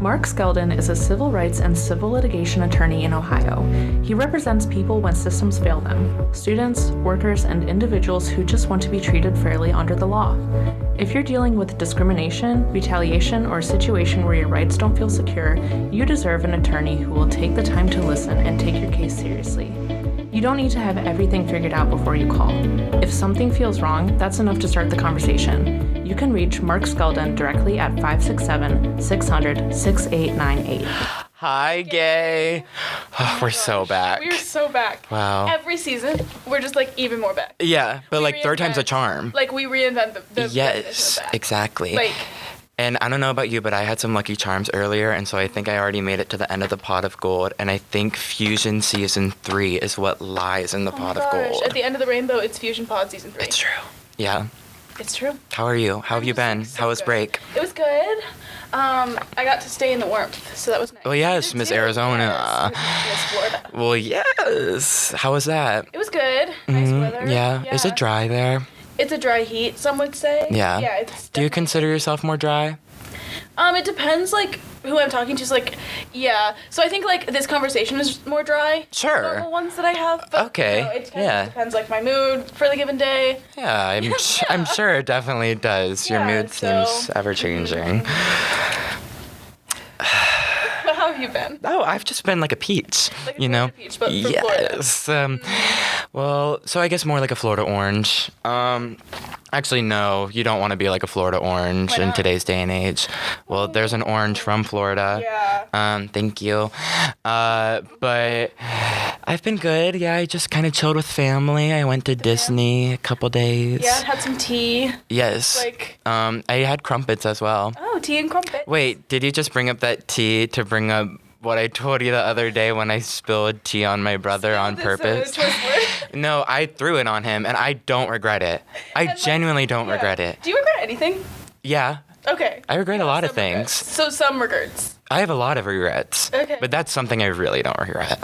Mark Skeldon is a civil rights and civil litigation attorney in Ohio. He represents people when systems fail them, students, workers, and individuals who just want to be treated fairly under the law. If you're dealing with discrimination, retaliation, or a situation where your rights don't feel secure, you deserve an attorney who will take the time to listen and take your case seriously. You don't need to have everything figured out before you call. If something feels wrong, that's enough to start the conversation. You can reach Mark Skeldon directly at 567-600-6898. Hi, gay. Oh, we're so back. We're so back. Wow. Every season, we're just like even more back. Yeah, but like third time's a charm. Like we reinvent the Yes, back. exactly. Like, and I don't know about you, but I had some lucky charms earlier, and so I think I already made it to the end of the pot of gold, and I think Fusion Season 3 is what lies in the pot of gold. At the end of the rainbow, it's Fusion Pod Season 3. It's true. Yeah. It's true. How are you? How have you been? How was break? It was good. I got to stay in the warmth, so that was nice. Oh, yes, Miss Arizona. Yes, Miss Florida. Well, yes. How was that? It was good. Nice weather. Yeah. Is it dry there? It's a dry heat, some would say. Yeah. Yeah. It's Do you consider yourself more dry? It depends, like, who I'm talking to is like, yeah. So I think, like, this conversation is more dry. Sure. Than normal ones that I have. But, Okay. You know, it kind of depends, like, my mood for the given day. Yeah, I'm sure it definitely does. Your mood seems ever-changing. How have you been? Oh, I've just been like a peach, Like a you know? Florida peach, but from yes. Well, so I guess more like a Florida orange. Actually, no, you don't want to be like a Florida orange Why in not? today's day and age. Well, there's an orange from Florida. Yeah. Thank you. But I've been good. Yeah, I just kind of chilled with family. I went to Disney a couple days. Yeah, had some tea. Yes. Like, I had crumpets as well. oh, tea and crumpet. Wait, did you just bring up that tea to bring up what I told you the other day when I spilled tea on my brother on purpose? No, I threw it on him, and I don't regret it. I genuinely don't regret it. Do you regret anything? Yeah. Okay. I regret a lot of Some things. regrets. So some regrets. I have a lot of regrets. Okay. But that's something I really don't regret.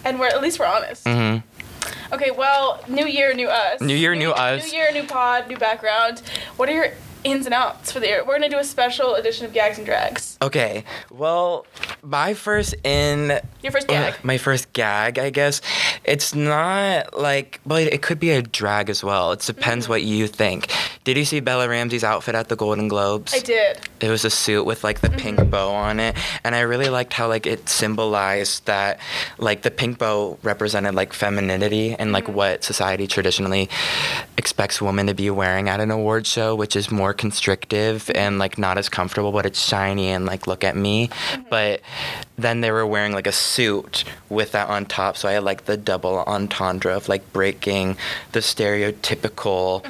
And at least we're honest. Mm-hmm. Okay, well, new year, new us. New year, new us. New year, new pod, new background. What are your ins and outs for the year? We're going to do a special edition of Gags and Drags. Okay. Well, my first Your first gag. my first gag, I guess. It's not like, well, it could be a drag as well. It depends what you think. Did you see Bella Ramsey's outfit at the Golden Globes? I did. It was a suit with like the pink bow on it, and I really liked how like it symbolized that like the pink bow represented like femininity and like what society traditionally expects women to be wearing at an award show, which is more constrictive and like not as comfortable, but it's shiny and like look at me. But then they were wearing like a suit with that on top, so I had like the double entendre of like breaking the stereotypical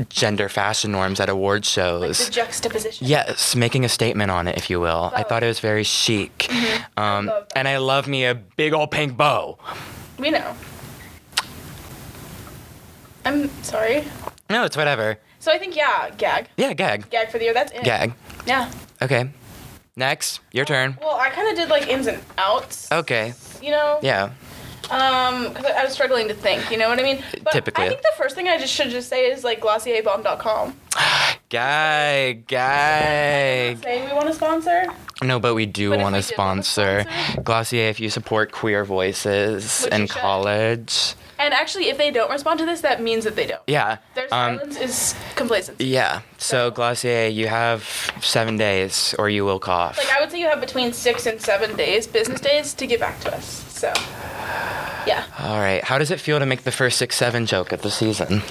gender fashion norms at award shows. Like the juxtaposition. Yes, making a statement on it, if you will. I thought it was very chic. And I love me a big old pink bow. We know. I'm sorry. No, it's whatever. So I think, yeah, gag. Yeah, gag. Gag for the year, that's it. Gag. Yeah. Okay. Next, your turn. Well, I kind of did like ins and outs. Okay. You know? Yeah. Because I was struggling to think, you know what I mean? But Typically. I think the first thing I should say is like glossierbomb.com. Gag. Saying we want to sponsor. No, but we do But if want we to did wanna sponsor sponsor? Glossier if you support queer voices Which you in should. college. And actually, if they don't respond to this, that means that they don't. Yeah. Their silence is complacency. Yeah. So Glossier, you have 7 days or you will cough. Like, I would say you have between 6 and 7 days, business days, to get back to us. So, yeah. All right. How does it feel to make the first 6-7 joke of the season?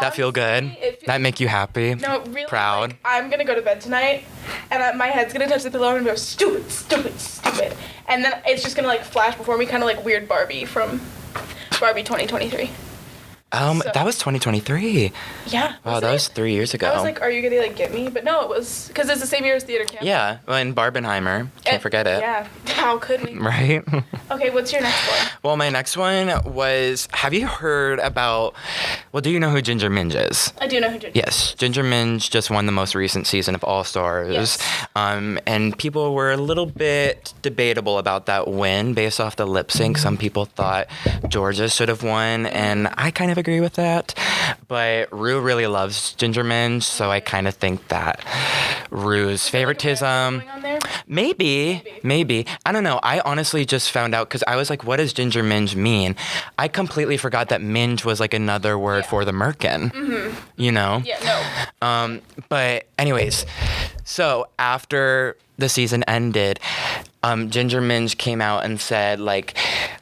That feel good? That make you happy? No, really. Proud? Like, I'm gonna go to bed tonight, and my head's gonna touch the pillow and go stupid, stupid, stupid, and then it's just gonna like flash before me, kind of like Weird Barbie from Barbie 2023. So- That was 2023. Yeah. Wow, that was 3 years ago. I was like, are you gonna like get me? But no, it was because it's the same year as theater camp. Yeah, well, and Barbenheimer. Can't forget it. Yeah. How could we? Right? Okay, what's your next one? Well, my next one was, have you heard about, well, do you know who Ginger Minge is? I do know who did. Yes, Ginger Minge just won the most recent season of All Stars. Yes. And people were a little bit debatable about that win based off the lip sync. Some people thought Georgia should have won, and I kind of agree with that. But Rue really loves ginger minge, so I kind of think that Rue's favoritism. Going on there? Maybe. I don't know. I honestly just found out because I was like, what does ginger minge mean? I completely forgot that minge was like another word for the merkin. Mm-hmm. You know? Yeah, no. But anyways, so after the season ended, Ginger Minge came out and said like,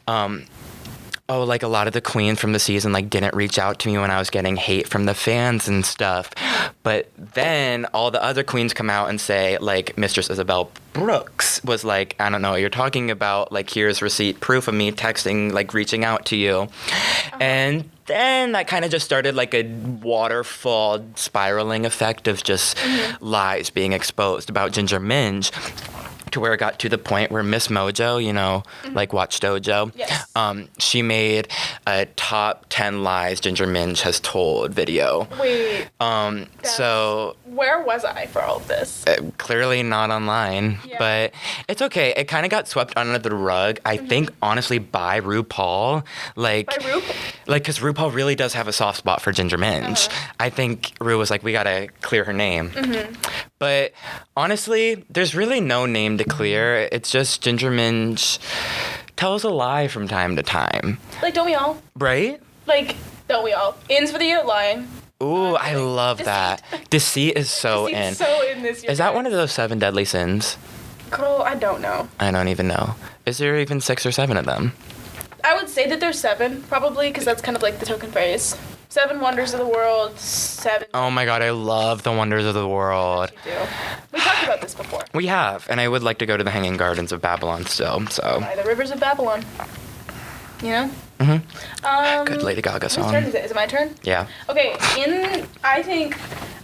like a lot of the queens from the season like didn't reach out to me when I was getting hate from the fans and stuff. But then all the other queens come out and say like Mistress Isabel Brooks was like, I don't know what you're talking about. Like, here's receipt proof of me texting, like reaching out to you. Uh-huh. And then that kind of just started like a waterfall spiraling effect of just lies being exposed about Ginger Minge. To where it got to the point where Miss Mojo, you know, like Watch Dojo, yes. She made a top 10 lies Ginger Minge has told video. Wait. So where was I for all of this? Clearly not online, but it's okay. It kind of got swept under the rug. I think honestly by RuPaul, like, because RuPaul really does have a soft spot for Ginger Minge. I think Ru was like, we gotta clear her name. But honestly, there's really no name to clear. It's just Ginger Minge tells a lie from time to time. Like, don't we all? Right? Like, don't we all? Ins for the year, lying. Ooh, I love that. Deceit is so in. So in this year. Is that one of those 7 deadly sins? Girl, I don't know. I don't even know. Is there even 6 or 7 of them? I would say that there's 7, probably, because that's kind of like the token phrase. 7 wonders of the world, 7... Oh my god, I love the wonders of the world. You do. We talked about this before. We have, and I would like to go to the Hanging Gardens of Babylon still, so... By the rivers of Babylon. You know? Good Lady Gaga song. Whose turn is it? Is it my turn? Yeah. Okay, I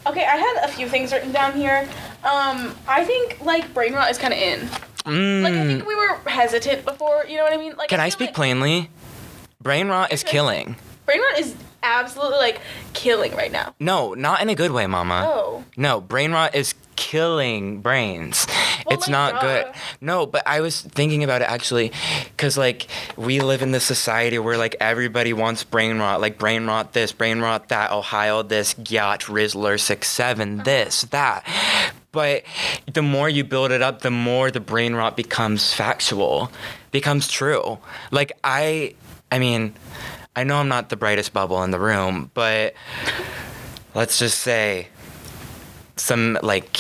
had a few things written down here. I think, like, brain rot is kind of in. Like, I think we were hesitant before, you know what I mean? Like, Can I speak plainly? Brain rot is killing. Brain rot is absolutely, like, killing right now. No, not in a good way, Mama. Oh. No, brain rot is killing brains. Well, it's like, not good. No, but I was thinking about it actually, because, like, we live in this society where, like, everybody wants brain rot. Like, brain rot this, brain rot that, Ohio this, Yacht, Rizzler, 6'7", this, that. But the more you build it up, the more the brain rot becomes factual, becomes true. Like, I mean... I know I'm not the brightest bubble in the room, but let's just say some, like,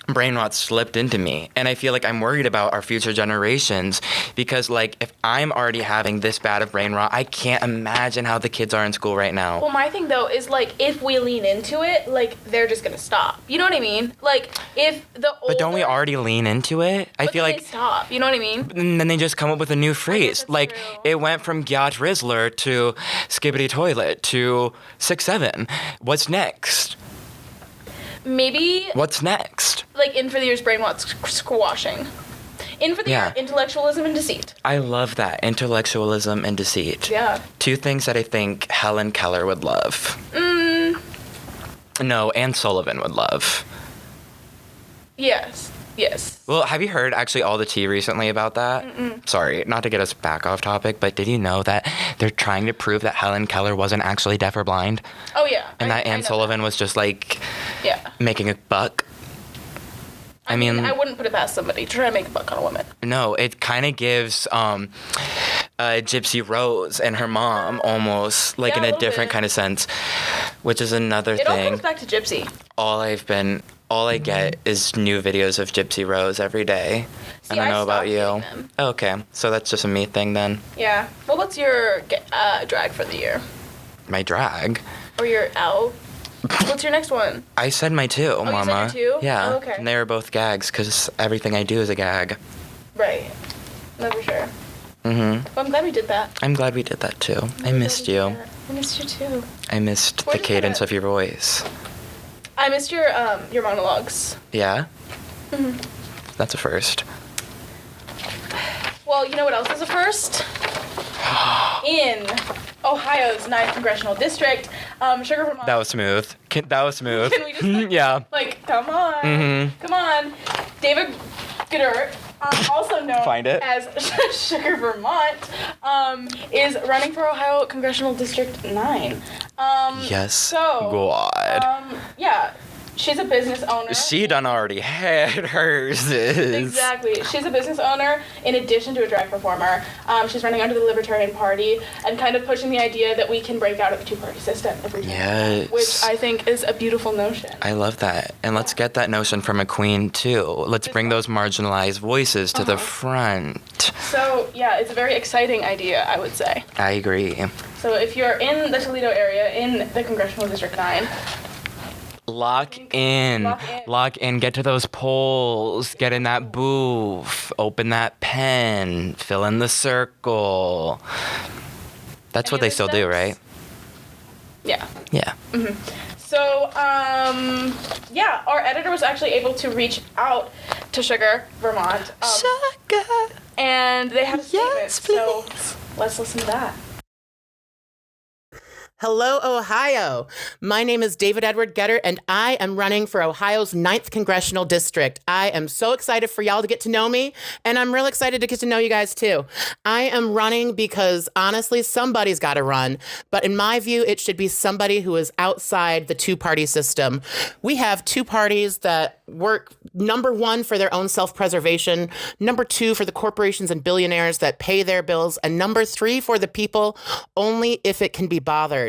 brain rot slipped into me. And I feel like I'm worried about our future generations because, like, if I'm already having this bad of brain rot, I can't imagine how the kids are in school right now. Well, my thing, though, is, like, if we lean into it, like, they're just gonna stop. You know what I mean? Like, if the older... But don't we already lean into it? I feel like... they stop. You know what I mean? And then they just come up with a new phrase. Like, true. It went from Gyat Rizzler to Skibbity Toilet to 6'7". What's next? Maybe... What's next? Like, in for the year's brain rot squashing. In for the year, intellectualism and deceit. I love that. Intellectualism and deceit. Yeah. 2 things that I think Helen Keller would love. No, Anne Sullivan would love. Yes. Well, have you heard actually all the tea recently about that? Sorry, not to get us back off topic, but did you know that they're trying to prove that Helen Keller wasn't actually deaf or blind? Oh, yeah. And that Anne Sullivan was just, like, making a buck? I mean, I wouldn't put it past somebody to try to make a buck on a woman. No, it kind of gives Gypsy Rose and her mom almost, like, in a different kind of sense, which is another thing. It all comes back to Gypsy. All I get is new videos of Gypsy Rose every day. See, I don't know about you. them. Oh, okay, so that's just a me thing then. Yeah. Well, what's your drag for the year? My drag? Or your L? What's your next one? I said my 2, Mama. You said your 2? Yeah. Oh, okay. And they were both gags because everything I do is a gag. Right. No, for sure. Well, I'm glad we did that. I'm glad we did that too. I missed you. I missed you too. I missed the cadence of your voice. I missed your monologues. Yeah? That's a first. Well, you know what else is a first? In Ohio's 9th Congressional District, Sugar Vermonte. That was smooth. That was smooth. Can we just, yeah. Like, come on. Come on. David Goddard also known Find it. as Sugar Vermont, is running for Ohio Congressional District 9. Yes. So, God. Yeah. She's a business owner. She done already had hers. Exactly. She's a business owner in addition to a drag performer. She's running under the Libertarian Party and kind of pushing the idea that we can break out of the two-party system if we can. Yes. Which I think is a beautiful notion. I love that. And let's get that notion from a queen, too. Let's bring those marginalized voices to the front. So, yeah, it's a very exciting idea, I would say. I agree. So if you're in the Toledo area, in the Congressional District 9, Lock in. Get to those polls. Get in that booth. Open that pen. Fill in the circle. That's what they still do, right? Yeah. Yeah. So, yeah, our editor was actually able to reach out to Sugar Vermont. Sugar. And they have a statement. Yes, please. So let's listen to that. Hello, Ohio. My name is David Edward Getter, and I am running for Ohio's 9th Congressional District. I am so excited for y'all to get to know me, and I'm real excited to get to know you guys, too. I am running because, honestly, somebody's got to run, but in my view, it should be somebody who is outside the two-party system. We have two parties that work, number one, for their own self-preservation, number two, for the corporations and billionaires that pay their bills, and number three, for the people, only if it can be bothered.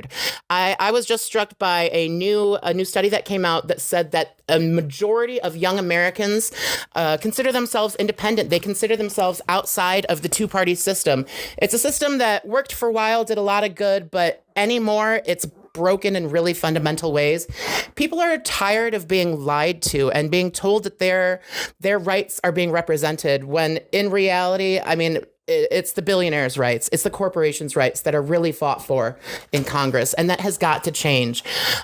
I was just struck by a new study that came out that said that a majority of young Americans consider themselves independent. They consider themselves outside of the two-party system. It's a system that worked for a while, did a lot of good, but anymore it's broken in really fundamental ways. People are tired of being lied to and being told that their rights are being represented when in reality, I mean, it's the billionaires' rights, it's the corporations' rights that are really fought for in Congress, and that has got to change.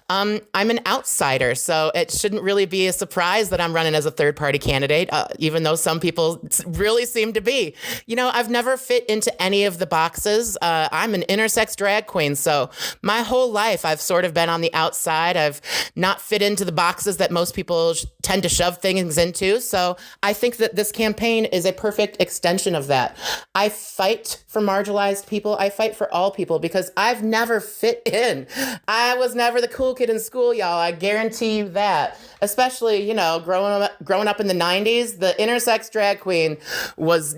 I'm an outsider, so it shouldn't really be a surprise that I'm running as a third-party candidate, even though some people really seem to be. You know, I've never fit into any of the boxes. I'm an intersex drag queen, so my whole life I've sort of been on the outside. I've not fit into the boxes that most people tend to shove things into, so I think that this campaign is a perfect extension of that. I fight for marginalized people. I fight for all people because I've never fit in. I was never the cool kid in school, y'all. I guarantee you that. Especially, you know, growing up in the 90s, the intersex drag queen was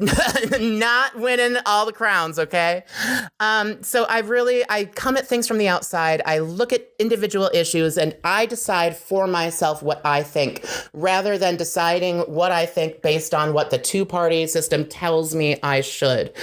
not winning all the crowns, okay? So I come at things from the outside. I look at individual issues and I decide for myself what I think rather than deciding what I think based on what the two-party system tells me I should.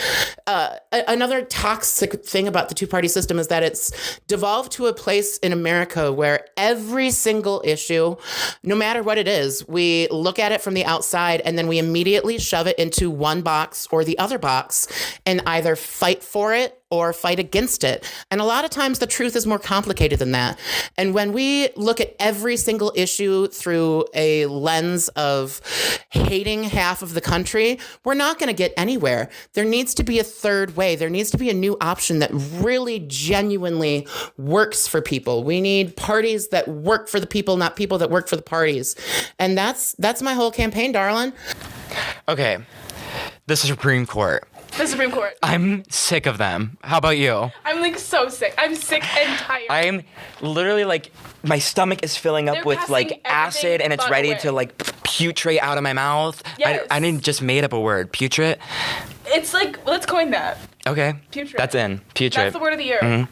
Another toxic thing about the two-party system is that it's devolved to a place in America where every single issue, no matter what it is, we look at it from the outside and then we immediately shove it into one box or the other box and either fight for it or fight against it. And a lot of times the truth is more complicated than that. And when we look at every single issue through a lens of hating half of the country, we're not going to get anywhere. There needs to be a third way. There needs to be a new option that really genuinely works for people. We need parties that work for the people, not people that work for the parties. And that's my whole campaign, darling. Okay. The Supreme Court. The Supreme Court. I'm sick of them. How about you? I'm like so sick. I'm sick and tired. I'm literally like, my stomach is filling up They're with passing like acid and it's but ready away. to like putrate out of my mouth. Yes. I didn't just made up a word. Putrate? It's like, let's coin that. Okay. Putrate. That's in. Putrate. That's the word of the year.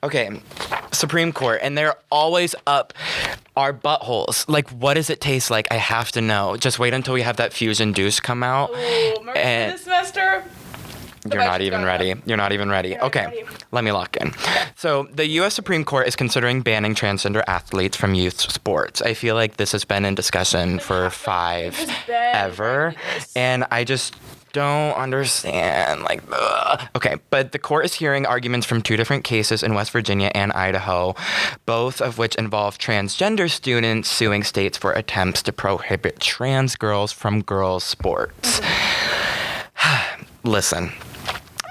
Okay. Supreme Court. And they're always up our buttholes. Like, what does it taste like? I have to know. Just wait until we have that Fusion Deuce come out. Oh, remember this semester? You're not even ready. You're not even ready. Okay, let me lock in. So the U.S. Supreme Court is considering banning transgender athletes from youth sports. I feel like this has been in discussion for ever, and I just don't understand. Like, ugh. Okay, but the court is hearing arguments from two different cases in West Virginia and Idaho, both of which involve transgender students suing states for attempts to prohibit trans girls from girls' sports. Listen.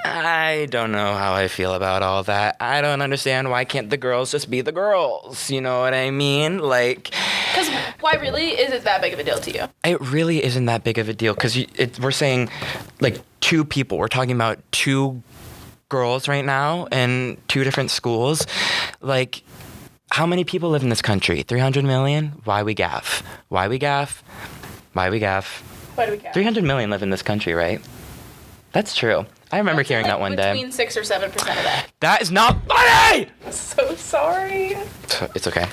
I don't know how I feel about all that. I don't understand why can't the girls just be the girls? You know what I mean? Like, Because why really is it that big of a deal to you? It really isn't that big of a deal because we're saying like two people. We're talking about two girls right now in two different schools. Like, how many people live in this country? 300 million? Why we gaff? Why we gaff? Why we gaff? Why do we care? 300 million live in this country, right? That's true. I remember hearing that one day. Between 6 or 7% of that. That is not funny! I'm so sorry. It's okay.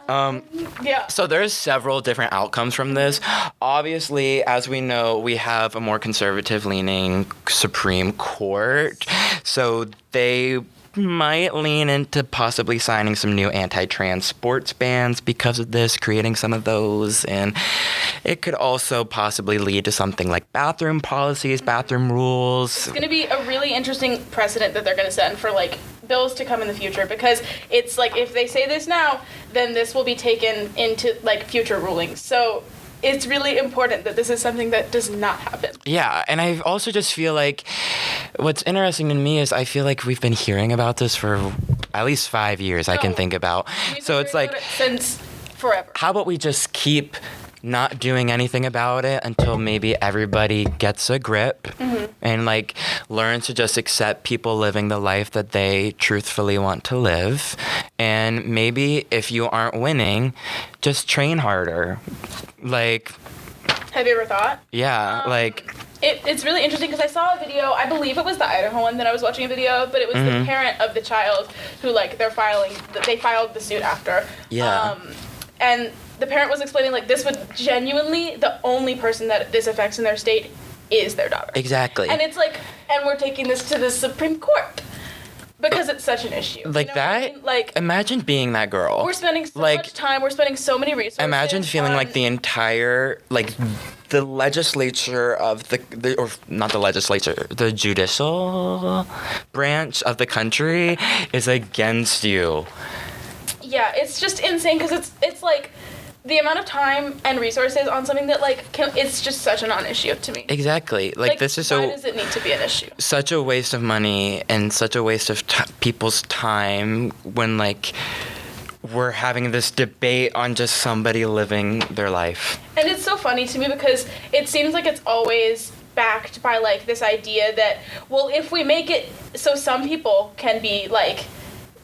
Yeah. So there's several different outcomes from this. Obviously, as we know, we have a more conservative-leaning Supreme Court. So they might lean into possibly signing some new anti-trans sports bans because of this, creating some of those. And it could also possibly lead to something like bathroom policies, bathroom rules. It's going to be a really interesting precedent that they're going to set for, like, bills to come in the future, because it's like, if they say this now, then this will be taken into, like, future rulings. So it's really important that this is something that does not happen. Yeah, and I also just feel like what's interesting to me is I feel like we've been hearing about this for at least 5 years I can think about. So it's like, since forever. How about we just keep not doing anything about it until maybe everybody gets a grip and like learns to just accept people living the life that they truthfully want to live. And maybe if you aren't winning, just train harder. Like, have you ever thought? Yeah, like it's really interesting because I saw a video, I believe it was the Idaho one that I was watching a video, but it was the parent of the child who, like, they filed the suit after. Yeah. And the parent was explaining, like, this would genuinely, the only person that this affects in their state is their daughter. Exactly. And it's like, and we're taking this to the Supreme Court because it's such an issue. Like, you know that? I mean? Like, imagine being that girl. We're spending so much time. We're spending so many resources. Imagine feeling like the entire, like, the legislature of or not the legislature, the judicial branch of the country is against you. Yeah, it's just insane because it's like the amount of time and resources on something that, like, it's just such a non-issue to me. Exactly. Like this is why does it need to be an issue? Such a waste of money and such a waste of people's time when, like, we're having this debate on just somebody living their life. And it's so funny to me because it seems like it's always backed by, like, this idea that, well, if we make it so some people can be, like,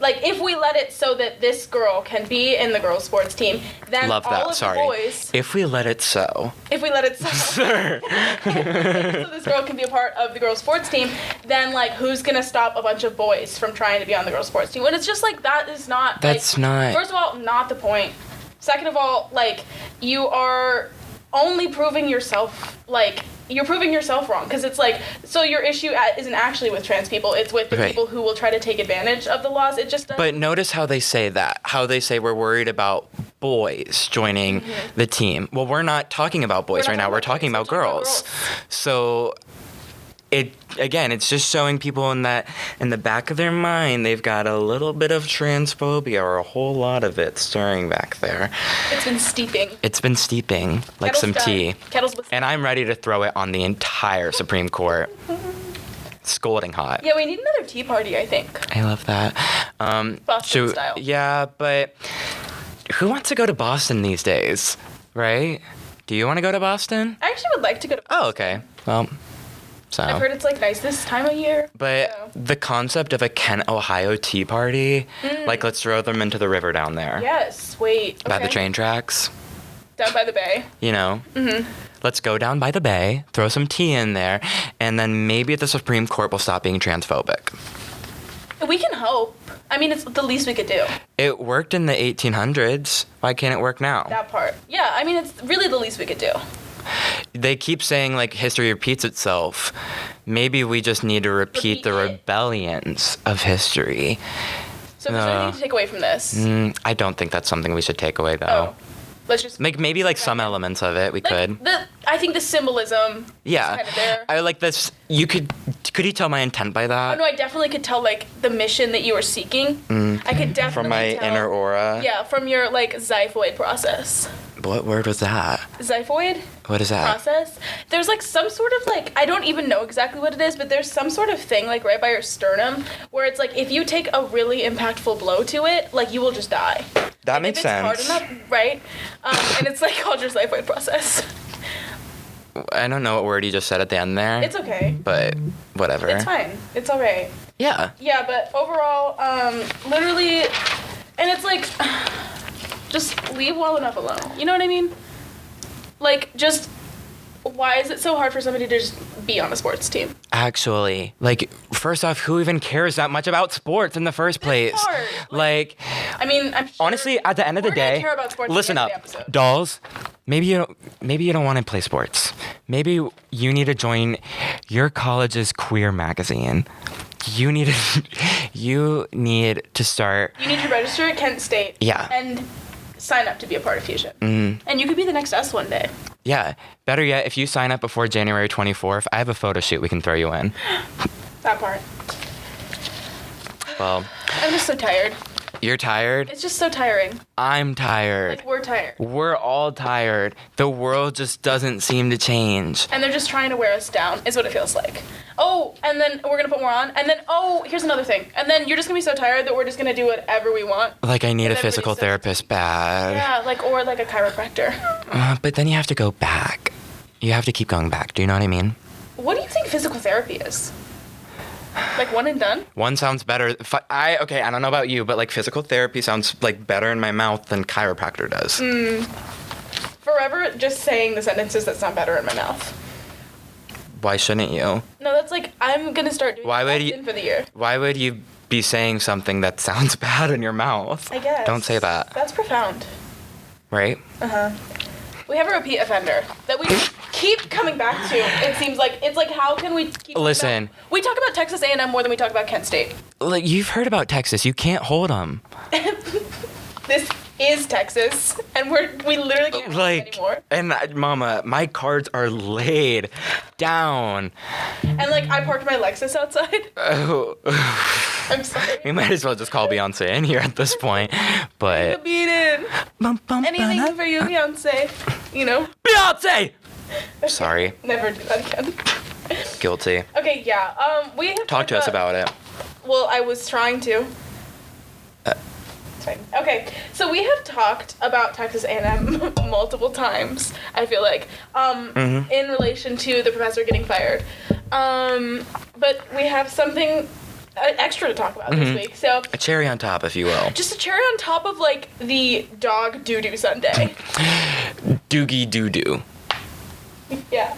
if we let it so that this girl can be in the girls' sports team, then all of the boys... If we let it so. If we let it so. Sir. So this girl can be a part of the girls' sports team, then, like, who's going to stop a bunch of boys from trying to be on the girls' sports team? And it's just, like, that is not... That's like, not... First of all, not the point. Second of all, like, you are only proving yourself, like... You're proving yourself wrong, because it's like, so your issue isn't actually with trans people, it's with the people who will try to take advantage of the laws. It just doesn't. But notice how they say that, how they say we're worried about boys joining the team. Well, we're not talking about boys right now, we're talking about girls. So it's just showing people in the back of their mind they've got a little bit of transphobia or a whole lot of it stirring back there. It's been steeping. Like some tea. Kettles with and I'm ready to throw it on the entire Supreme Court. Scalding hot. Yeah, we need another tea party, I think. I love that. Boston style. Yeah, but who wants to go to Boston these days, right? Do you want to go to Boston? I actually would like to go to Boston. Oh, okay. Well... So. I've heard it's, like, nice this time of year. But the concept of a Kent, Ohio tea party, like, let's throw them into the river down there. Yes, wait. By the train tracks. Down by the bay. You know? Let's go down by the bay, throw some tea in there, and then maybe the Supreme Court will stop being transphobic. We can hope. I mean, it's the least we could do. It worked in the 1800s. Why can't it work now? That part. Yeah, I mean, it's really the least we could do. They keep saying, like, history repeats itself. Maybe we just need to repeat the rebellions of history. So there's anything to take away from this? I don't think that's something we should take away, though. Let's just... Maybe, like, some elements of it we could. I think the symbolism is kind of there. I like this. Could you tell my intent by that? Oh, no, I definitely could tell, like, the mission that you were seeking. I could definitely from my tell, inner aura? Yeah, from your, like, xiphoid process. What word was that? Xiphoid What is that? process. There's like some sort of like, I don't even know exactly what it is, but there's some sort of thing like right by your sternum where it's like if you take a really impactful blow to it, like you will just die. That Like, makes if it's sense. hard enough, right? And it's like called your xiphoid process. I don't know what word you just said at the end there. It's okay. But whatever. It's fine. It's all right. Yeah. Yeah, but overall, literally, and it's like, just leave well enough alone. You know what I mean? Like, just, why is it so hard for somebody to just be on a sports team? Actually, like, first off, who even cares that much about sports in the first place? hard. Like, I mean, I'm sure honestly, at the end of the we're gonna day, care about sports at listen the up, end of the episode. dolls. Maybe you don't want to play sports. Maybe you need to join your college's queer magazine. You need to start. You need to register at Kent State. Yeah. And sign up to be a part of Fusion. Mm-hmm. And you could be the next us one day. Yeah. Better yet, if you sign up before January 24th, I have a photo shoot we can throw you in. That part. Well, I'm just so tired. you're tired. It's just so tiring. I'm tired. Like, we're tired. We're all tired. The world just doesn't seem to change. And they're just trying to wear us down, is what it feels like. Oh, and then we're gonna put more on, and then, oh, here's another thing. And then you're just gonna be so tired that we're just gonna do whatever we want. Like, I need And a physical everybody says- therapist bad. Yeah, like, or like a chiropractor. But then you have to go back. You have to keep going back. Do you know what I mean? What do you think physical therapy is? Like one and done? One sounds better. I don't know about you, but like physical therapy sounds like better in my mouth than chiropractor does. Forever just saying the sentences that sound better in my mouth. Why shouldn't you? No, that's like, I'm gonna start doing Why would that you- in for the year. Why would you be saying something that sounds bad in your mouth? I guess. Don't say that, That's profound. right? We have a repeat offender that we keep coming back to. It seems like it's like, how can we keep Listen. we talk about Texas A&M more than we talk about Kent State. Like, you've heard about Texas. You can't hold them. This is Texas, and we literally can't Like, anymore. and Mama, my cards are laid down. And like, I parked my Lexus outside. Oh, I'm sorry. we might as well just call Beyonce in here at this point. But Beat in. Anything for you, Beyonce. You know. Beyonce. Sorry, Never do that again. guilty. Okay, yeah. We have Talk to us about it. Well, I was trying to. It's fine. Okay, so we have talked about Texas A&M multiple times, I feel like, in relation to the professor getting fired. But we have something extra to talk about this week. So A cherry on top, if you will. just a cherry on top of like the dog doo-doo Sunday. Doogie doo doo. Yeah.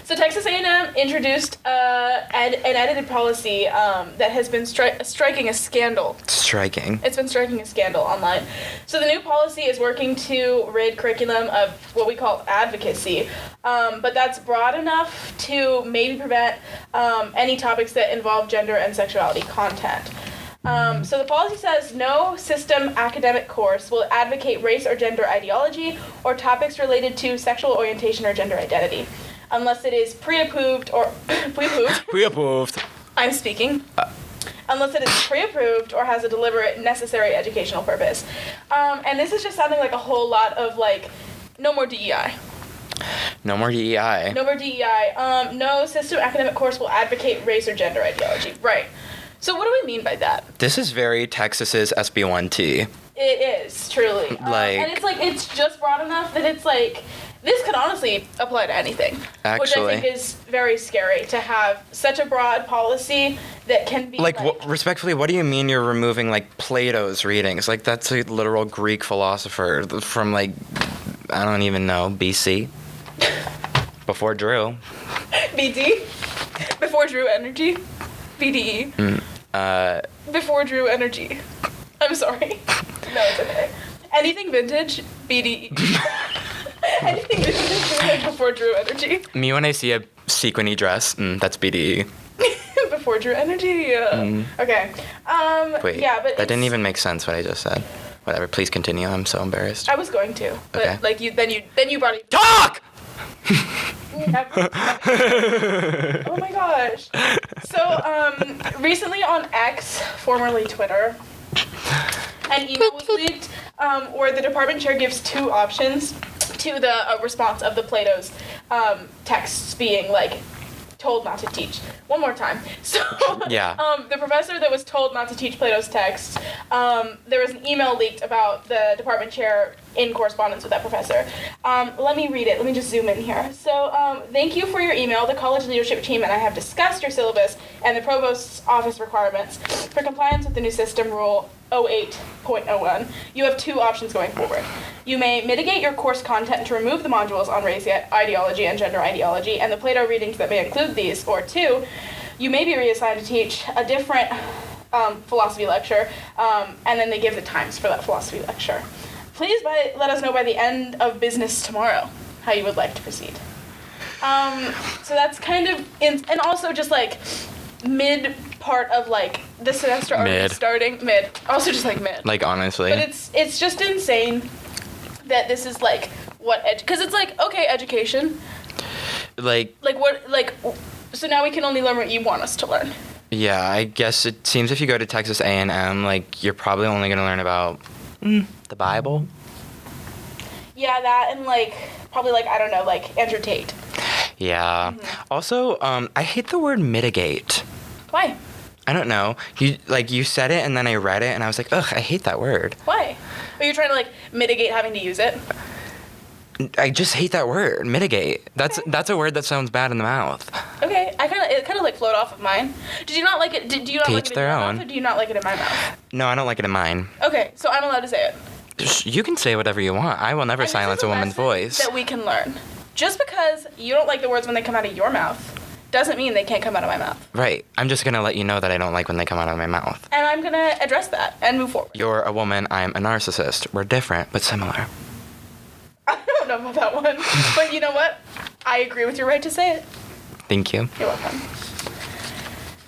So Texas A&M introduced an edited policy that has been striking a scandal. Striking. It's been striking a scandal online. So the new policy is working to rid curriculum of what we call advocacy, but that's broad enough to maybe prevent any topics that involve gender and sexuality content. So the policy says no system academic course will advocate race or gender ideology or topics related to sexual orientation or gender identity, unless it is pre-approved or pre-approved. Pre-approved. I'm speaking. Unless it is pre-approved or has a deliberate necessary educational purpose. And this is just sounding like a whole lot of like, no more DEI. No more DEI. No more DEI. No system academic course will advocate race or gender ideology. Right. So what do we mean by that? This is very Texas's SB1T. It is, truly. Like- and it's like, it's just broad enough that it's like, this could honestly apply to anything. Actually. Which I think is very scary to have such a broad policy that can be Like, respectfully, what do you mean you're removing, like, Plato's readings? Like, that's a literal Greek philosopher from, like, I don't even know, BC? Before Drew. BD? Before Drew Energy? BDE? Before Drew Energy. I'm sorry. No, it's okay. Anything vintage? BDE. Anything vintage like before Drew Energy? Me when I see a sequiny dress, that's BDE. Before Drew Energy? Yeah. Okay. Wait, yeah, but that didn't it's- even make sense what I just said. Whatever, please continue. I'm so embarrassed. I was going to, but Okay. like then you brought it. Talk! Oh my gosh. So, recently on X, formerly Twitter, an email was leaked where the department chair gives two options to the response of the Plato's texts being like told not to teach. One more time. So Yeah. The professor that was told not to teach Plato's texts, there was an email leaked about the department chair in correspondence with that professor. Let me read it. Let me just zoom in here. So thank you for your email. The college leadership team and I have discussed your syllabus and the provost's office requirements for compliance with the new system rule 08.01. You have two options going forward. You may mitigate your course content to remove the modules on race ideology and gender ideology and the Plato readings that may include these, or two, you may be reassigned to teach a different philosophy lecture, and then they give the times for that philosophy lecture. Please let us know by the end of business tomorrow how you would like to proceed. So that's kind of, and also just like mid part of like the semester already starting, mid, also just like mid. Like, honestly. But it's just insane that this is like what, because it's like, okay, education. Like what, like, so now we can only learn what you want us to learn. Yeah, I guess it seems if you go to Texas A&M, like, you're probably only going to learn about the Bible. Yeah, that and, like, probably, like, I don't know, like, Andrew Tate. Yeah. Mm-hmm. Also, I hate the word mitigate. Why? I don't know. You said it, and then I read it, and I was like, ugh, I hate that word. Why? Are you trying to, like, mitigate having to use it? I just hate that word, mitigate. That's a word that sounds bad in the mouth. Okay, it kind of like flowed off of mine. Did you not like it? Do you not like it in your mouth, or do you not like it in my mouth? No, I don't like it in mine. Okay, so I'm allowed to say it. You can say whatever you want. I will never silence a woman's voice. That we can learn. Just because you don't like the words when they come out of your mouth doesn't mean they can't come out of my mouth. Right. I'm just gonna let you know that I don't like when they come out of my mouth. And I'm gonna address that and move forward. You're a woman. I'm a narcissist. We're different, but similar. I don't know about that one, but you know what? I agree with your right to say it. Thank you. You're welcome.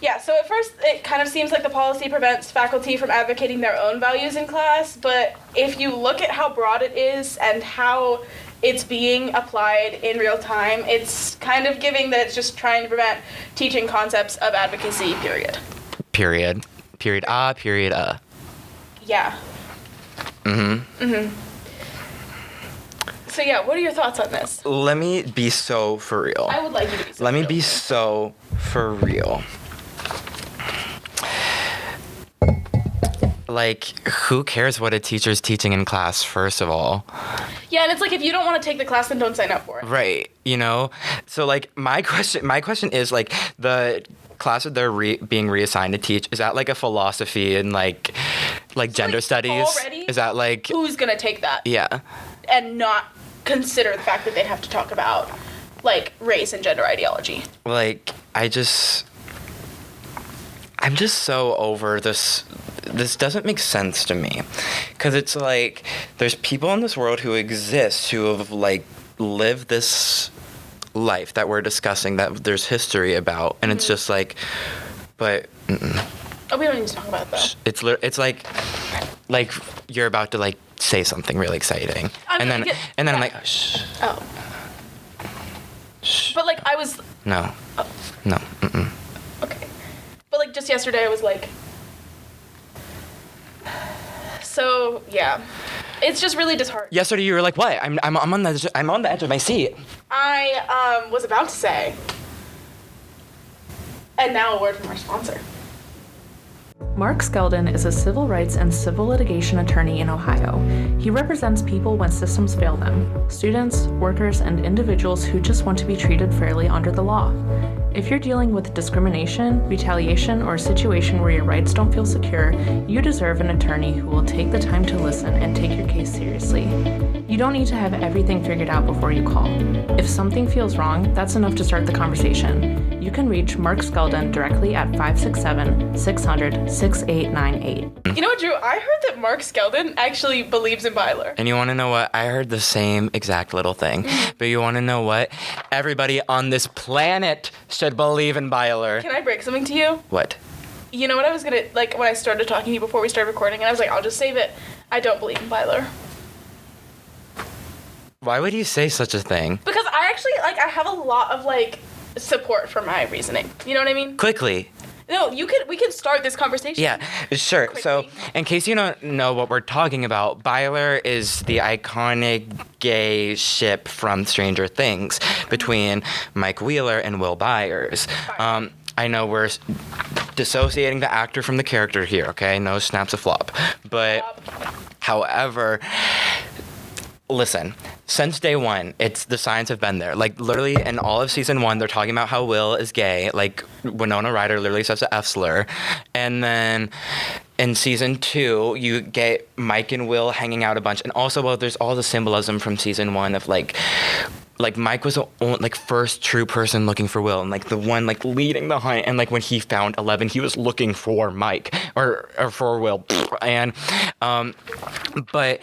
Yeah, so at first it kind of seems like the policy prevents faculty from advocating their own values in class, but if you look at how broad it is and how it's being applied in real time, it's kind of giving that it's just trying to prevent teaching concepts of advocacy, period. Period. Period. Period. Yeah. So yeah, what are your thoughts on this? Let me be so for real. I would like you to be so Let for me real. be so for real. Like, who cares what a teacher's teaching in class, first of all? Yeah, and it's like, if you don't want to take the class, then don't sign up for it. Right, you know? So, like, my question is, like, the class that they're being reassigned to teach, is that, like, a philosophy and, like gender studies? Already, is that, like... Who's gonna take that? Yeah. And not consider the fact that they'd have to talk about, like, race and gender ideology. Like, I'm just so over this. This doesn't make sense to me. Because it's like, there's people in this world who exist who have, like, lived this life that we're discussing, that there's history about. And it's just like, but... Oh, we don't need to talk about that. It's like you're about to, like, say something really exciting. And then I'm like, shh. Oh. Shh. But, like, I was... No. Oh. No. Okay. But, like, just yesterday I was like... So, yeah. It's just really disheartening. Yesterday you were like, what? I'm on the edge of my seat. I was about to say... And now a word from our sponsor. Mark Skeldon is a civil rights and civil litigation attorney in Ohio. He represents people when systems fail them, students, workers, and individuals who just want to be treated fairly under the law. If you're dealing with discrimination, retaliation, or a situation where your rights don't feel secure, you deserve an attorney who will take the time to listen and take your case seriously. You don't need to have everything figured out before you call. If something feels wrong, that's enough to start the conversation. You can reach Mark Skeldon directly at 567-600-6898. You know what, Drew? I heard that Mark Skeldon actually believes in Byler. And you want to know what? I heard the same exact little thing. But you want to know what? Everybody on this planet should believe in Byler. Can I break something to you? What? You know what I was gonna, like, when I started talking to you before we started recording, and I was like, I'll just save it. I don't believe in Byler. Why would you say such a thing? Because I actually, like, I have a lot of, like, support for my reasoning. You know what I mean? Quickly. No, we can start this conversation. Yeah, sure. Quickly. So, in case you don't know what we're talking about, Byler is the iconic gay ship from Stranger Things between Mike Wheeler and Will Byers. I know we're dissociating the actor from the character here, okay? No snaps a flop. But, however, listen, since day one, the signs have been there. Like, literally, in all of season 1, they're talking about how Will is gay. Like, Winona Ryder literally says the F slur. And then in season 2, you get Mike and Will hanging out a bunch. And also, well, there's all the symbolism from season 1 of, like Mike was the only, first true person looking for Will, and the one leading the hunt. And when he found 11, he was looking for Mike or for Will. And but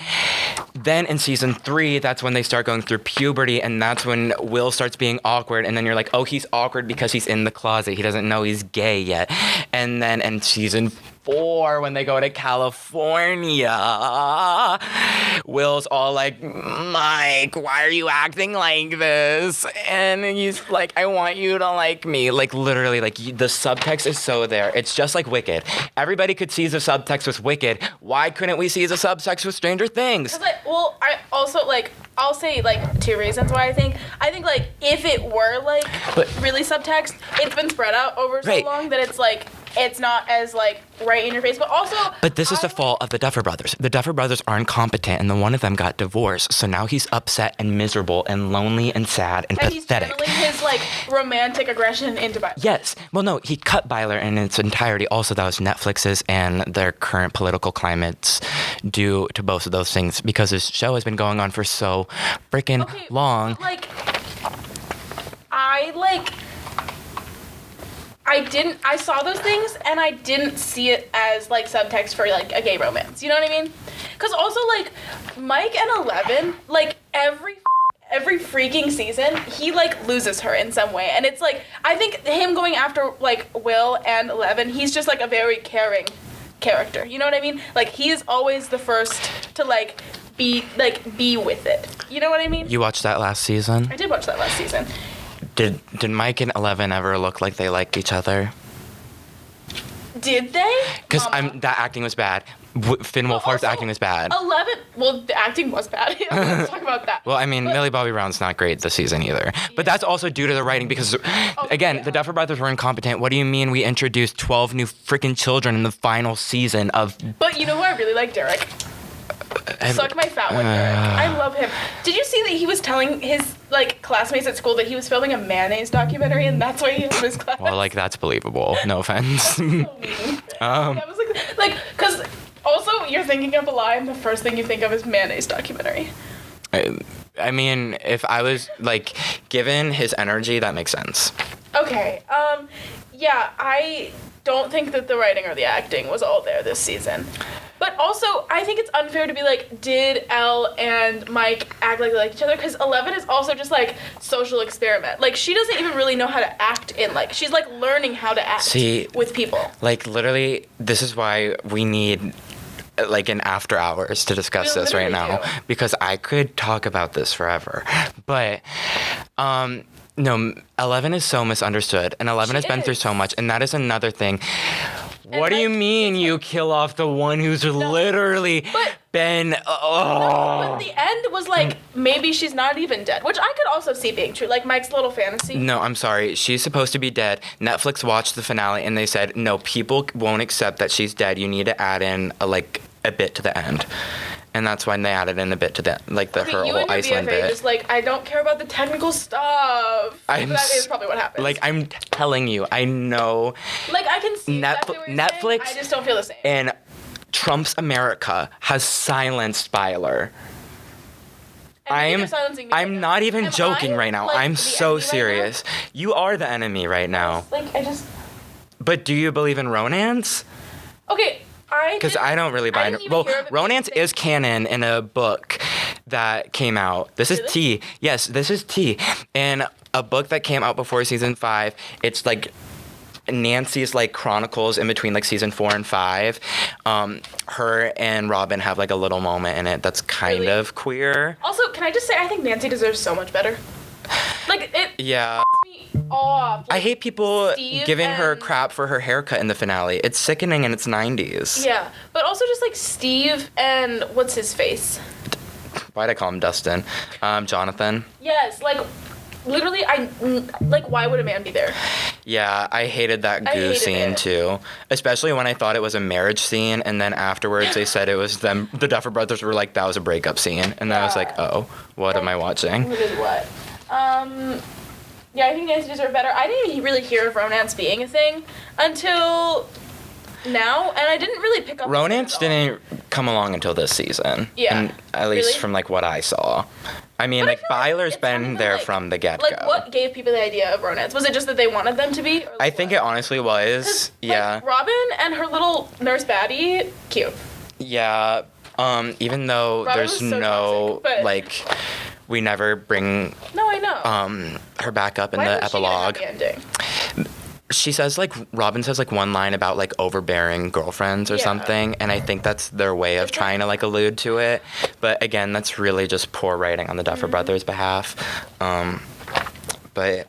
then in season 3, that's when they start going through puberty, and that's when Will starts being awkward. And then you're like, oh, he's awkward because he's in the closet. He doesn't know he's gay yet. And then in season 4, when they go to California, Will's all like, Mike, why are you acting like this? And he's like, I want you to like me. Literally, the subtext is so there. It's just like Wicked. Everybody could see the subtext with Wicked. Why couldn't we see the subtext with Stranger Things? I also, I'll say, 2 reasons why I think. If it were, really subtext, it's been spread out over so long that it's not as, right in your face. But also... But this is the fault of the Duffer Brothers. The Duffer Brothers are incompetent, and the one of them got divorced. So now he's upset and miserable and lonely and sad and pathetic. And he's channeling his, romantic aggression into Byler. Yes. Well, no, he cut Byler in its entirety. Also, that was Netflix's and their current political climates due to both of those things, because this show has been going on for so freaking long. I saw those things, and I didn't see it as, subtext for, a gay romance. You know what I mean? Because also, Mike and 11, every freaking season, he, loses her in some way. And it's, I think him going after, Will and 11, he's just, a very caring character. You know what I mean? He is always the first to, be with it. You know what I mean? You watched that last season? I did watch that last season. Did Mike and 11 ever look like they liked each other? Did they? Because that acting was bad. Finn Wolfhard's acting was bad. 11, well, the acting was bad. Let's talk about that. Well, I mean, Millie Bobby Brown's not great this season either. But that's also due to the writing, because, the Duffer Brothers were incompetent. What do you mean we introduced 12 new freaking children in the final season of... But you know who I really like? Derek. Suck my fat one, Derek. I love him. Did you see that he was telling his, classmates at school that he was filming a mayonnaise documentary, and that's why he was in his class? Well, that's believable. No offense. So mean. That was because also you're thinking of a lie, and the first thing you think of is mayonnaise documentary. I mean, if I was, given his energy, that makes sense. Okay. Yeah, I don't think that the writing or the acting was all there this season. But also, I think it's unfair to be did Elle and Mike act like they like each other? Because 11 is also just, social experiment. She doesn't even really know how to act in, she's, learning how to act with people. Literally, this is why we need... an after hours to discuss this right now, because I could talk about this forever. But, no, 11 is so misunderstood, and 11 has been through so much, and that is another thing. What do you mean you kill off the one who's literally been... But the end was maybe she's not even dead, which I could also see being true, Mike's little fantasy. No, I'm sorry. She's supposed to be dead. Netflix watched the finale, and they said, no, people won't accept that she's dead. You need to add in, a bit to the end. And that's when they added in a bit to her whole Iceland bit. Just I don't care about the technical stuff. That is probably what happened. I'm telling you, I know. I can see exactly what you're Netflix. saying. I just don't feel the same. And Trump's America has silenced Byler. I'm not even joking right now. I'm so serious. Right, you are the enemy right now. But do you believe in Ronance? Okay. Because I don't really buy it. Well, Ronance is canon in a book that came out. This is T. Yes, this is T. In a book that came out before season 5, it's Nancy's chronicles in between season 4 and 5. Her and Robin have a little moment in it that's kind of queer. Also, can I just say I think Nancy deserves so much better. Yeah. off. I Like, hate people Steve giving her and- crap for her haircut in the finale. It's sickening and it's 90s. Yeah, but also just like Steve and what's his face? Why'd I call him Dustin? Jonathan. Yes, like literally, why would a man be there? Yeah, I hated that I goo hated scene it. too. Especially when I thought it was a marriage scene, and then afterwards they said it was them. The Duffer Brothers were like, that was a breakup scene, and I was like, oh, what am I watching? Who did what? Yeah, I think Nancy deserved better. I didn't even really hear of romance being a thing until now, and I didn't really pick up. Romance on it at all. didn't come along until this season. Yeah. And at least Really? from like what I saw. I mean, But I like feel like Byler's it's not been even, there like- from the get-go. Like, what gave people the idea of romance? Was it just that they wanted them to be? Or I think it honestly was. Yeah. Like, Robin and her little nurse baddie, cute. Yeah. Even though Robin there's was so no toxic, but- like, we never bring No, I know. her back up in Why the didn't she get a epilogue. happy ending? She says like Robin says like one line about like overbearing girlfriends or Yeah. something, and I think that's their way of trying to like allude to it. But again, that's really just poor writing on the Duffer Mm-hmm. Brothers' behalf. But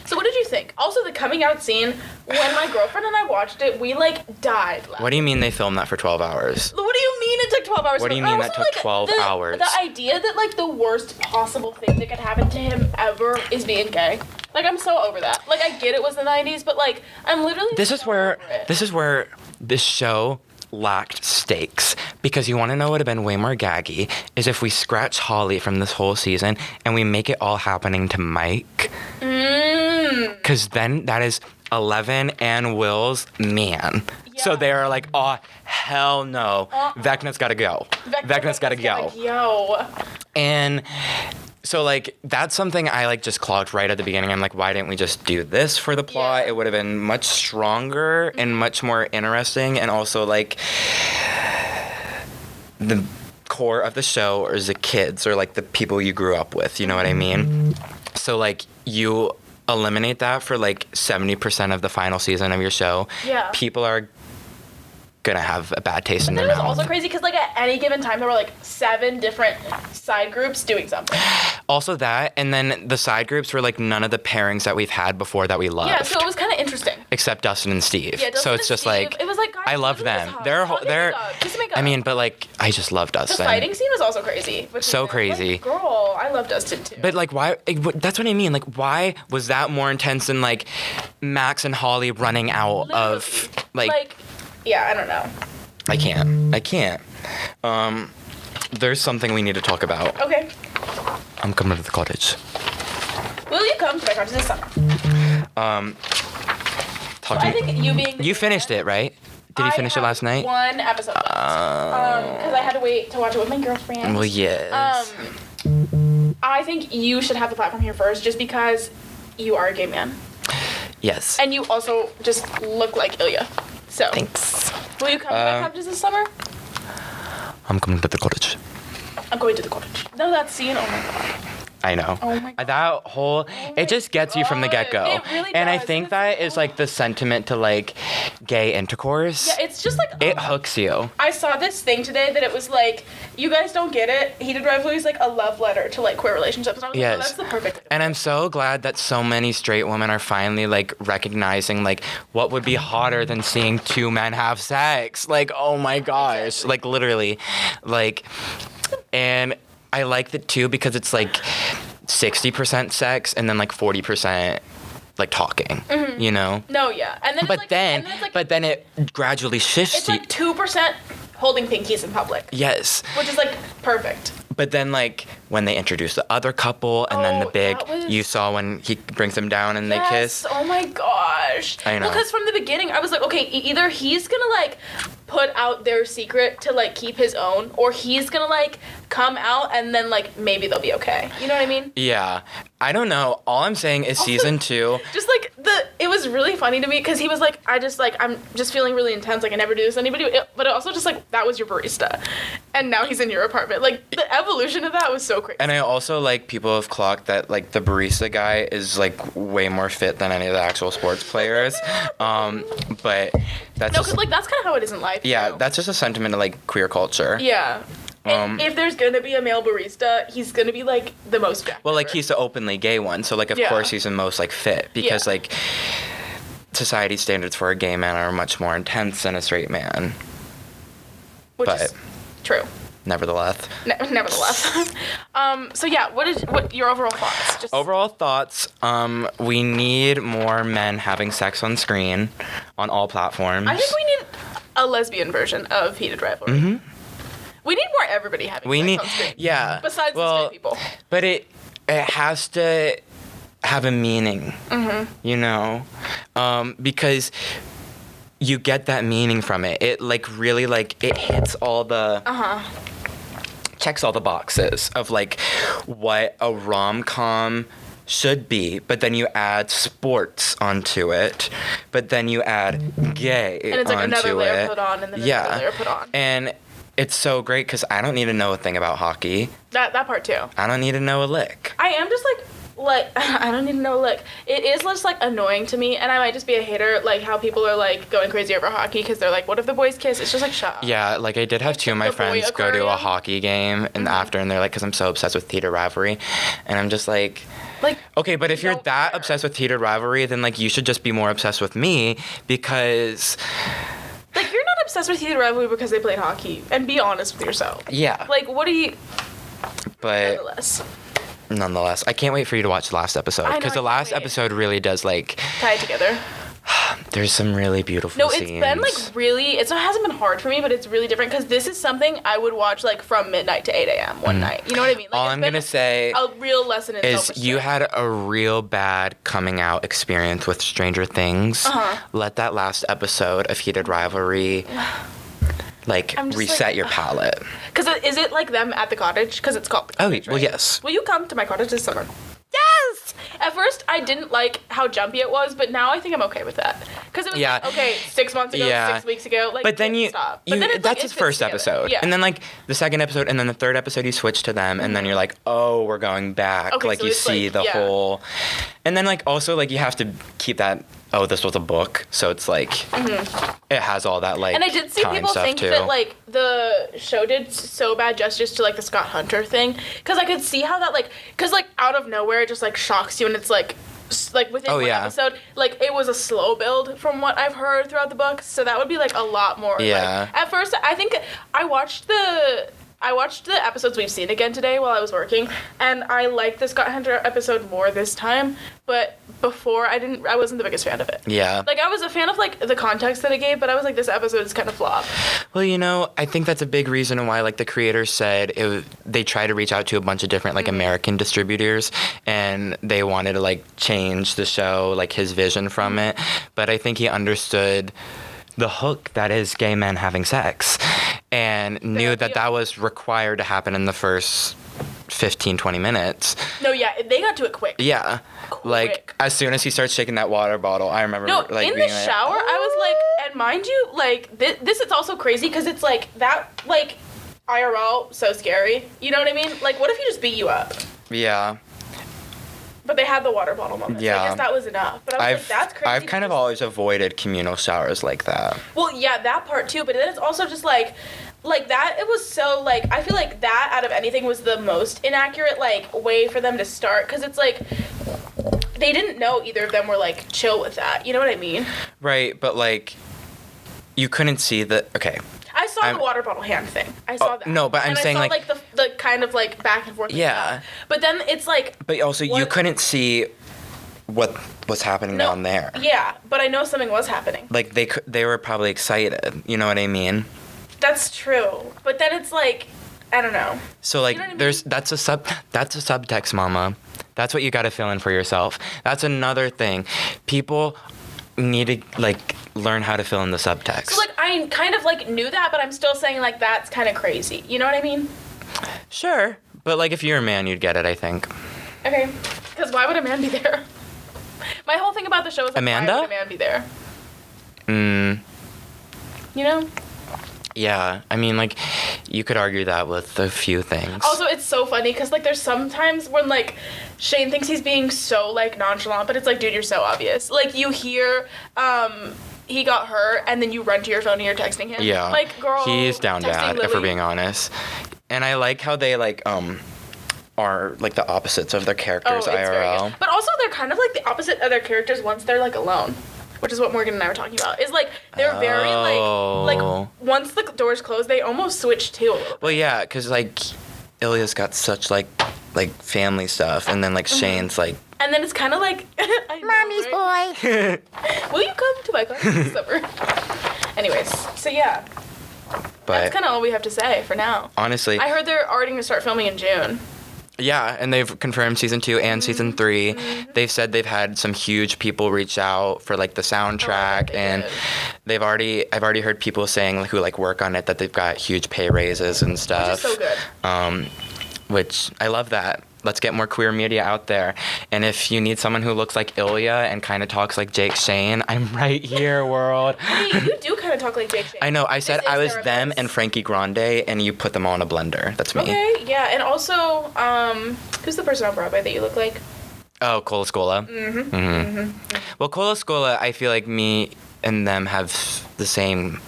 So what did you think? Also, the coming out scene, when my girlfriend and I watched it, we, like, died laughing. what do you mean they filmed that for 12 hours? What do you mean it took 12 hours? What do you to film? mean that Also, took 12 hours? The idea that, like, the worst possible thing that could happen to him ever is being gay. Like, I'm so over that. Like, I get it was the 90s, but, like, I'm literally This is so where over it. this show lacked stakes, because you want to know what would have been way more gaggy is if we scratch Holly from this whole season and we make it all happening to Mike, because then that is 11 and Will's man. So Yeah. they are like, oh hell no, Vecna's got to go. Vecna's got to go. Like, yo. And so, like, that's something I, like, just clocked right at the beginning. I'm like, why didn't we just do this for the plot? Yeah. It would have been much stronger and much more interesting. And also, like, the core of the show is the kids or, like, the people you grew up with. You know what I mean? So, like, you eliminate that for, like, 70% of the final season of your show. Yeah. People are gonna have a bad taste in And their then it was mouth. also crazy because, like, at any given time, there were, like, 7 different side groups doing something. Also that, and then the side groups were like none of the pairings that we've had before that we loved. Yeah, so it was kind of interesting. Except Dustin and Steve. Yeah, Dustin so it's and just Steve, like, it was like, guys, I loved look at them. this They're hot. they're. Just to make up. I mean, but like, I just love The Dustin. fighting scene was also crazy. between So them. crazy. Like, girl, I love Dustin too. But like, why? That's what I mean. Like, why was that more intense than like Max and Holly running out of like? Yeah, I don't know. I can't. There's something we need to talk about. Okay. I'm coming to the cottage. Will you come to my cottage this summer? Talk I to me. think you being the You finished it, right? Did you finish it last night? One episode left. Because I had to wait to watch it with my girlfriend. Well, yes. I think you should have the platform here first, just because you are a gay man, Yes. and you also just look like Ilya. So. Thanks. Will you come to my cottages this summer? I'm coming to the cottage. I'm going to the cottage. No, that scene. Oh my god. I know. Oh my God. That whole, it just gets you from the God. get-go. It really and I does. think It's that so- is like the sentiment to like gay intercourse. Yeah, it's just like It hooks you. I saw this thing today that it was like, you guys don't get it. Heated Rivalry is like a love letter to like queer relationships. And I was like, Yes. oh, that's the perfect. And I'm so glad that so many straight women are finally like recognizing like what would be hotter than seeing 2 men have sex. Like, oh my gosh. Like literally. Like, and I like that too because it's like 60% sex and then like 40% like talking, you know? No, yeah. And then But it's like, then, and then it's like, but then it gradually shifts. it's like 2% holding pinkies in public, Yes. which is like perfect. But then, like, when they introduce the other couple, and then the Oh, big, that was- you saw when he brings them down and they Yes. kiss. Oh my gosh. I know. Because from the beginning, I was like, okay, either he's gonna like put out their secret to like keep his own, or he's gonna like come out and then like maybe they'll be okay. You know what I mean? Yeah. I don't know. All I'm saying is season 2. Just like it was really funny to me because he was like, I'm just feeling really intense. Like I never do this to anybody. But it also just like, that was your barista. And now he's in your apartment. Like the evolution of that was so crazy. And I also, like, people have clocked that, like, the barista guy is, like, way more fit than any of the actual sports players. But that's No, just, because like that's kind of how it is in life. yeah, too. that's just a sentiment of, like, queer culture. Yeah. And if there's gonna be a male barista, he's gonna be like the most jacked Well, like ever. he's the openly gay one, so like of course he's the most like fit because like society standards for a gay man are much more intense than a straight man. Which is true. Nevertheless. Nevertheless. So yeah, what your overall thoughts? Overall thoughts, we need more men having sex on screen on all platforms. I think we need a lesbian version of Heated Rivalry. Mm-hmm. We need more everybody having sex on screen. Yeah. Besides the straight people. But it has to have a meaning, you know? Because you get that meaning from it. It like really like it hits all the checks all the boxes of like what a rom-com should be, but then you add sports onto it, but then you add gay and it's like onto another layer it. put on and then another layer put on. And it's so great because I don't need to know a thing about hockey. That part too. I don't need to know a lick. I am just like I don't even know, like, it is just, like, annoying to me, and I might just be a hater, like, how people are, like, going crazy over hockey, because they're like, what if the boys kiss? It's just, like, shut up. Yeah, like, I did have two of my friends go to a hockey game, and after, and they're like, because I'm so obsessed with Heated Rivalry, and I'm just like, okay, but if you're that obsessed with Heated Rivalry, then, like, you should just be more obsessed with me, because... Like, you're not obsessed with Heated Rivalry because they played hockey, and be honest with yourself. Yeah. Like, what do you... But... Nonetheless, I can't wait for you to watch the last episode because the last episode really does like tie it together. There's some really beautiful scenes. No, it's been like really. It hasn't been hard for me, but it's really different because this is something I would watch like from midnight to 8 a.m. one night. You know what I mean? Like, all I'm gonna say a real lesson in is you had a real bad coming out experience with Stranger Things. Let that last episode of Heated Rivalry. Like, reset your palate. Because is it like them at the cottage? Because it's called the cottage, well, yes. Will you come to my cottage this summer? Yes! At first, I didn't like how jumpy it was, but now I think I'm okay with that. Because it was like, okay, 6 months ago, 6 weeks ago. Like, but then stop. But then that's his first episode. Yeah. And then, like, the second episode, and then the third episode, you switch to them, and then you're like, oh, we're going back. Okay, like, so you see the whole... And then, like, also, like, you have to keep that... Oh, this was a book, so it's like it has all that like. And I did see people think that like the show did so bad justice to like the Scott Hunter thing, because I could see how that like, because like out of nowhere it just like shocks you, and it's like within one episode, like it was a slow build from what I've heard throughout the book, so that would be like a lot more. Yeah. Like, at first, I think I watched the episodes we've seen again today while I was working, and I liked the Scott Hunter episode more this time, but before I wasn't the biggest fan of it. Yeah. Like, I was a fan of, like, the context that it gave, but I was like, this episode is kind of flop. Well, you know, I think that's a big reason why, like, the creators said they try to reach out to a bunch of different, like, American distributors, and they wanted to, like, change the show, like, his vision from it, but I think he understood the hook that is gay men having sex and knew that was required to happen in the first 15-20 minutes. No, yeah, they got to it quick. Yeah. Like, as soon as he starts shaking that water bottle, I remember, like, in being the shower, I was like, and mind you, like, this is also crazy, because it's, like, that, like, IRL, so scary. You know what I mean? Like, what if he just beat you up? Yeah. But they had the water bottle moment. Yeah. So I guess that was enough. But I was like, that's crazy. I've kind of always avoided communal showers like that. Well, yeah, that part too. But then it's also just like that, it was so, like, I feel like that out of anything was the most inaccurate, like, way for them to start. Because it's like, they didn't know either of them were, like, chill with that. You know what I mean? Right, but, like, you couldn't see the, okay. I saw the water bottle hand thing. I saw that. No, but I'm saying, like the kind of, like, back and forth. Yeah. But then it's like. But also, you couldn't see what was happening down there. Yeah, but I know something was happening. Like, they were probably excited. You know what I mean? That's true. But then it's like, I don't know. So, like, you know what I mean? that's a subtext, mama. That's what you got to fill in for yourself. That's another thing. People need to, like, learn how to fill in the subtext. So, like, I kind of, like, knew that, but I'm still saying, like, that's kind of crazy. You know what I mean? Sure. But, like, if you're a man, you'd get it, I think. Okay. Because why would a man be there? My whole thing about the show is, like, Amanda? why would a man be there? You know? Yeah, I mean, like, you could argue that with a few things. Also, it's so funny, because, like, there's sometimes when, like, Shane thinks he's being so, like, nonchalant, but it's like, dude, you're so obvious. Like, you hear, he got hurt, and then you run to your phone and you're texting him. Yeah. Like, girl, he's down bad, Lilly. if we're being honest. And I like how they like are like the opposites of their characters Very IRL. good. But also they're kind of like the opposite of their characters once they're like alone. Which is what Morgan and I were talking about. Is like they're very like once the doors close, they almost switch too a little bit. Well, yeah, because like Ilya's got such like family stuff, and then like Shane's like. And then it's kind of like Mommy's boy. Will you come to my class this summer? Anyways, so yeah. But that's kind of all we have to say for now. Honestly, I heard they're already going to start filming in June. Yeah, and they've confirmed season 2 and season 3. They've said they've had some huge people reach out for like the soundtrack, and I've already heard people saying who like work on it that they've got huge pay raises and stuff. Which is so good. Which I love that. Let's get more queer media out there. And if you need someone who looks like Ilya and kind of talks like Jake Shane, I'm right here, world. I mean, you do kind of talk like Jake Shane. I know. I said I was them therapist. and Frankie Grande, and you put them all in a blender. That's me. Okay, yeah. And also, who's the person on Broadway that you look like? Oh, Cola Scola. Well, Cola Scola, I feel like me and them have the same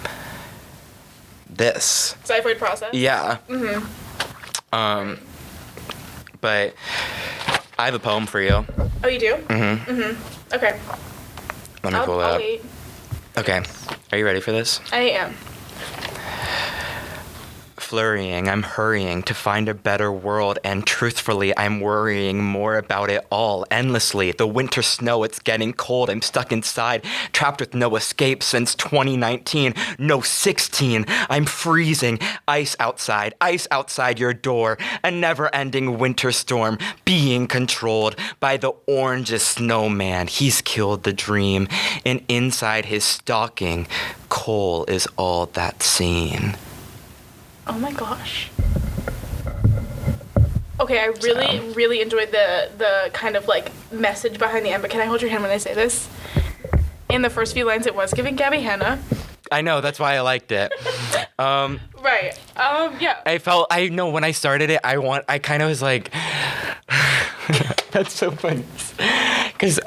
this. Xiphoid process? Yeah. But I have a poem for you. Oh, you do? Okay. Let me pull it I'll up. wait. Okay. Are you ready for this? I am. Flurrying, I'm hurrying to find a better world, and truthfully, I'm worrying more about it all endlessly. The winter snow, it's getting cold. I'm stuck inside, trapped with no escape since 2019. No 16. I'm freezing. Ice outside your door. A never-ending winter storm being controlled by the orangest snowman. He's killed the dream, and inside his stocking, coal is all that's seen. Oh my gosh. Okay, I really enjoyed the kind of like message behind the end, but can I hold your hand when I say this? In the first few lines, it was giving Gabby Hanna. I know, that's why I liked it. Right. Yeah. I know when I started it, I kind of was like, that's so funny. Because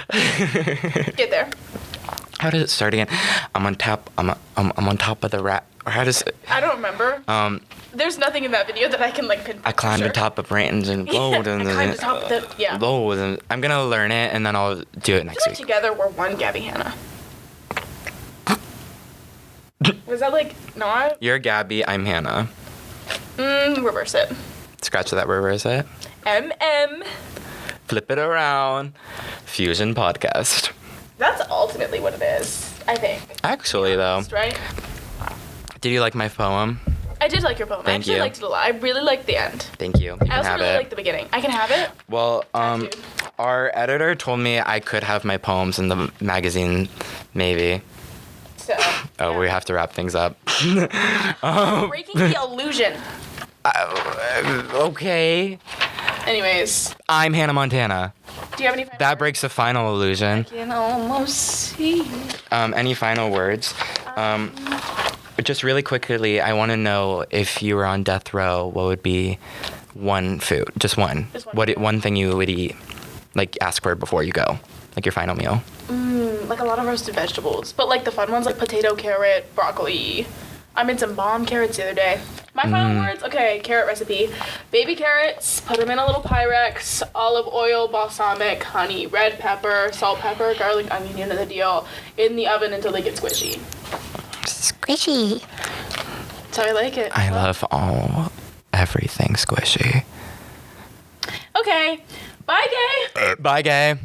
Get there. how does it start again? I'm on top of the rat. Or how does it? I don't remember. There's nothing in that video that I can like pinpoint. I climbed on top of branches and low. I climbed on top of the, yeah. Low. And I'm going to learn it, and then I'll do it next I feel like week. together we're one Gabby Hanna. Was that like not? You're Gabby, I'm Hannah. Reverse it. Scratch that, reverse it. MM. Flip it around. Fusion podcast. That's ultimately what it is, I think. Actually, though, Right? did you like my poem? I did like your poem. I Thank actually you. liked it a lot. I really liked the end. Thank you. You I can also have really it. liked the beginning. I can have it? Well, Tattooed. our editor told me I could have my poems in the magazine, maybe. So. Oh, we have to wrap things up. Breaking the illusion. Okay. Anyways, I'm Hannah Montana. do you have any final That words? breaks the final illusion. I can almost see. Any final words? Just really quickly, I want to know if you were on death row, what would be one food? Just one. Just one food. One thing you would eat, like ask for before you go, like your final meal. Like a lot of roasted vegetables, but like the fun ones like potato, carrot, broccoli. I made some bomb carrots the other day. My final words, okay, carrot recipe. Baby carrots, put them in a little Pyrex, olive oil, balsamic, honey, red pepper, salt, pepper, garlic, onion, you know the deal, in the oven until they get squishy. Squishy. That's how I like it. I love everything squishy. Okay, bye, gay. Bye, gay.